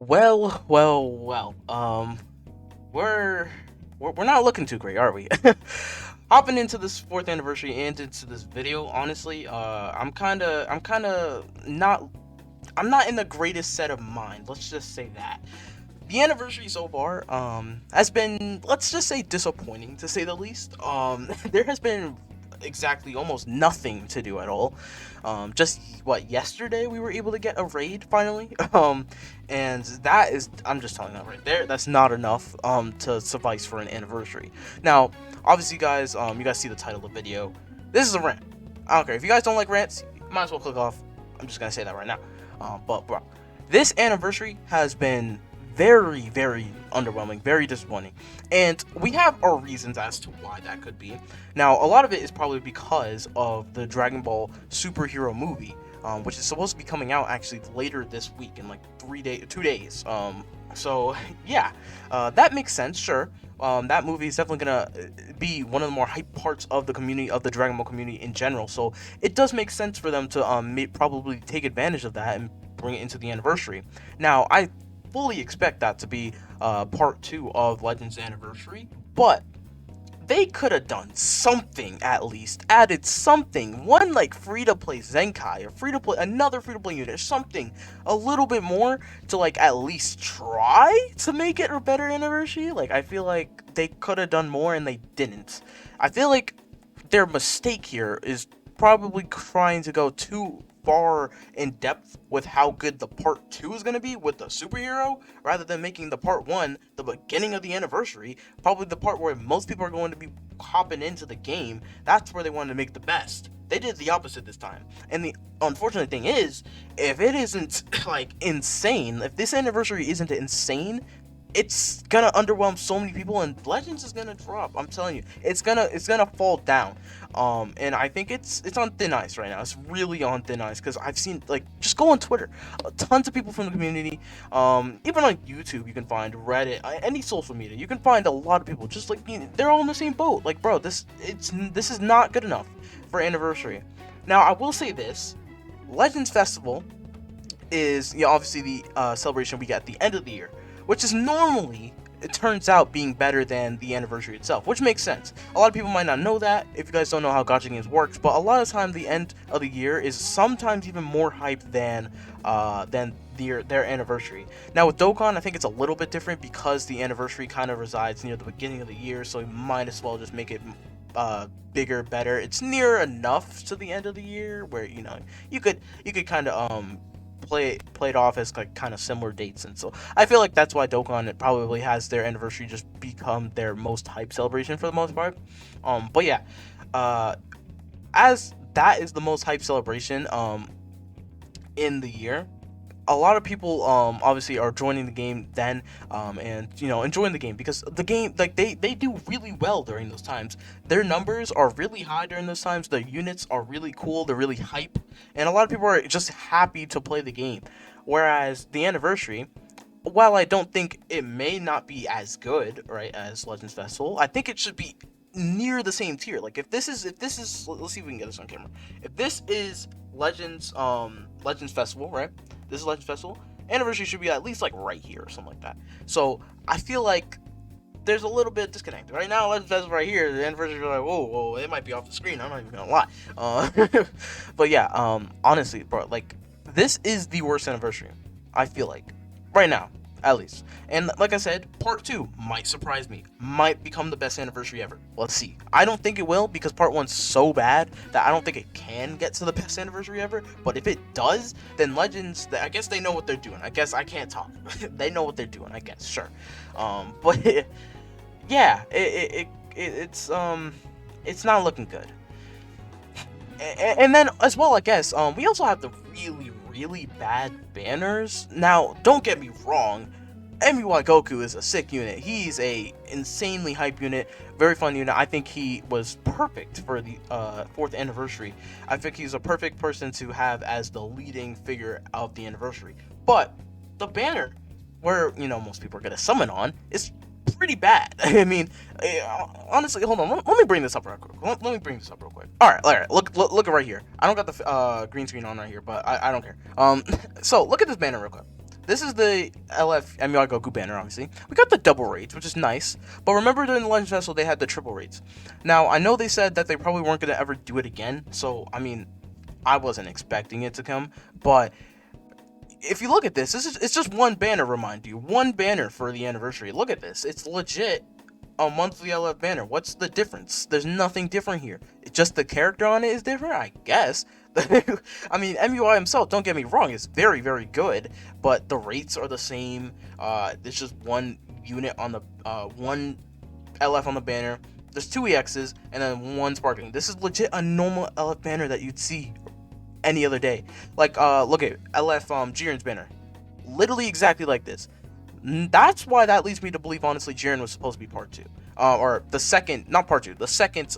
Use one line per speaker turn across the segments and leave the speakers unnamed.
Well. We're we're not looking too great, are we? Hopping into this fourth anniversary and into this video, honestly, I'm not in the greatest set of mind. Let's just say that. The anniversary so far has been, let's just say, disappointing to say the least. There has been exactly almost nothing to do at all. Just what, yesterday we were able to get a raid finally. And that is, I'm just telling that right there, that's not enough to suffice for an anniversary. Now, obviously, guys, you guys see the title of the video. This is a rant. I don't care if you guys don't like rants, might as well click off. I'm just gonna say that right now. But bro, this anniversary has been very underwhelming, very disappointing, and we have our reasons as to why that could be. Now, a lot of it is probably because of the Dragon Ball superhero movie, which is supposed to be coming out actually later this week in like 2 days. So yeah, that makes sense. Sure, that movie is definitely gonna be one of the more hype parts of the community, of the Dragon Ball community in general. So it does make sense for them to probably take advantage of that and bring it into the anniversary. Now, I fully expect that to be part two of Legends Anniversary, but they could have done something, at least added something, one like free to play Zenkai, or free to play another free to play unit, something a little bit more to like at least try to make it a better anniversary. Like, I feel like they could have done more and they didn't. I feel like their mistake here is probably trying to go too far in depth with how good the part 2 is going to be with the superhero, rather than making the part 1 the beginning of the anniversary, probably the part where most people are going to be hopping into the game. That's where they wanted to make the best. They did the opposite this time. And the unfortunate thing is, if it isn't like insane, if this anniversary isn't insane, it's gonna underwhelm so many people, and Legends is gonna drop. I'm telling you, it's gonna fall down. And I think it's on thin ice right now. It's really on thin ice because I've seen, like, just go on Twitter, tons of people from the community. Even on YouTube, you can find Reddit, any social media, you can find a lot of people just like, they're all in the same boat. Like, bro, this is not good enough for anniversary. Now, I will say this: Legends Festival is, obviously the celebration we get at the end of the year, which is normally, it turns out, being better than the anniversary itself, which makes sense. A lot of people might not know that if you guys don't know how Gacha games works, but a lot of the time the end of the year is sometimes even more hype than their anniversary. Now with Dokkan, I think it's a little bit different because the anniversary kind of resides near the beginning of the year, so you might as well just make it bigger, better. It's near enough to the end of the year where you could kind of play it off as like kind of similar dates, and so I feel like that's why Dokkan, it probably has their anniversary just become their most hype celebration for the most part. But yeah, uh, as that is the most hype celebration in the year, a lot of people obviously are joining the game then, and enjoying the game because the game, like, they do really well during those times. Their numbers are really high during those times. The units are really cool, they're really hype, and a lot of people are just happy to play the game. Whereas the anniversary, while I don't think it may not be as good, right, as Legends Festival, I think it should be near the same tier. Like, if this is, let's see if we can get this on camera. If this is Legends Festival, right? This is Legends Festival. Anniversary should be at least like right here or something like that. So I feel like there's a little bit of disconnect right now. Legends Festival right here. The anniversary is like, whoa, it might be off the screen. I'm not even gonna lie. But yeah, honestly, bro, like, this is the worst anniversary, I feel like, right now, at least. And like I said, part two might surprise me, might become the best anniversary ever. Let's see. I don't think it will, because part one's so bad that I don't think it can get to the best anniversary ever. But if it does, then Legends, I guess they know what they're doing. I guess I can't talk. They know what they're doing, I guess, sure. But yeah, it's not looking good. And then as well, I guess, we also have the really bad banners. Now, don't get me wrong, MUI Goku is a sick unit. He's a insanely hype unit, very fun unit. I think he was perfect for the fourth anniversary. I think he's a perfect person to have as the leading figure of the anniversary. But the banner, where most people are gonna summon on, is pretty bad. I mean, honestly, hold on. Let me bring this up real quick. Let me bring this up real quick. All right. Look right here. I don't got the green screen on right here, but I don't care. So look at this banner real quick. this is the LF MUI Goku banner, obviously. We got the double raids, which is nice. But remember during the Legends Festival, they had the triple raids. Now, I know they said that they probably weren't going to ever do it again. So, I mean, I wasn't expecting it to come. But if you look at this, it's just one banner, remind you. One banner for the anniversary. Look at this. It's legit a monthly LF banner. What's the difference? There's nothing different here. It's just the character on it is different, I guess. I mean, MUI himself, don't get me wrong, is very, very good, but the rates are the same. There's just one unit on the one LF on the banner. There's two EXs and then one sparkling. This is legit a normal LF banner that you'd see any other day. Like, look at LF Jiren's banner, literally exactly like this. That's why that leads me to believe, honestly, Jiren was supposed to be part 2, or the second, not part 2, the second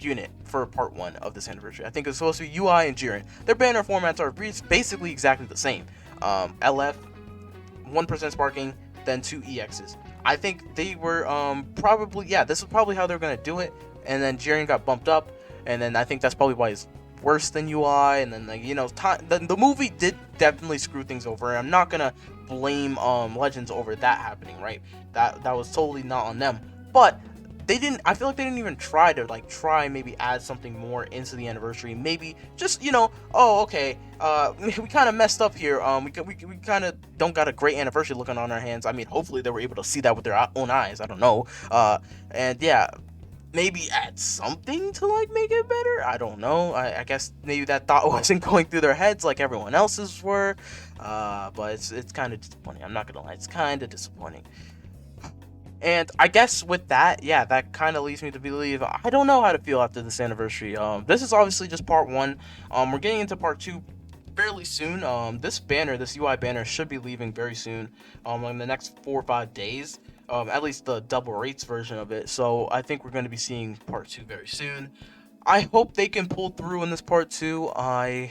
unit for part 1 of this anniversary. I think it's supposed to be UI and Jiren. Their banner formats are basically exactly the same. LF, 1% sparking, then 2 EXs. I think they were probably, yeah, this is probably how they're gonna do it. And then Jiren got bumped up, and then I think that's probably why he's worse than UI. And then, like, you know, the movie did definitely screw things over. And I'm not gonna blame Legends over that happening, right? That was totally not on them. But they didn't, I feel like they didn't even try to maybe add something more into the anniversary. Maybe just, you know, oh, okay, we kind of messed up here. We kind of don't got a great anniversary looking on our hands. I mean, hopefully they were able to see that with their own eyes. I don't know. And yeah, maybe add something to like make it better. I don't know. I guess maybe that thought wasn't going through their heads like everyone else's were. But it's kind of disappointing. I'm not gonna lie, it's kind of disappointing. And I guess with that, yeah, that kind of leads me to believe I don't know how to feel after this anniversary. This is obviously just part 1. We're getting into part 2 fairly soon. This UI banner should be leaving very soon. In the next 4 or 5 days. At least the double rates version of it. So I think we're going to be seeing part 2 very soon. I hope they can pull through in this part 2. I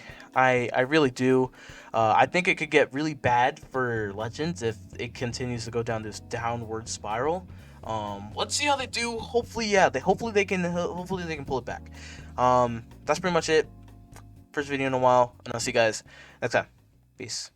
really do. I think it could get really bad for Legends if it continues to go down this downward spiral. Let's see how they do. Hopefully, yeah, hopefully they can pull it back. That's pretty much it. First video in a while, and I'll see you guys next time. Peace.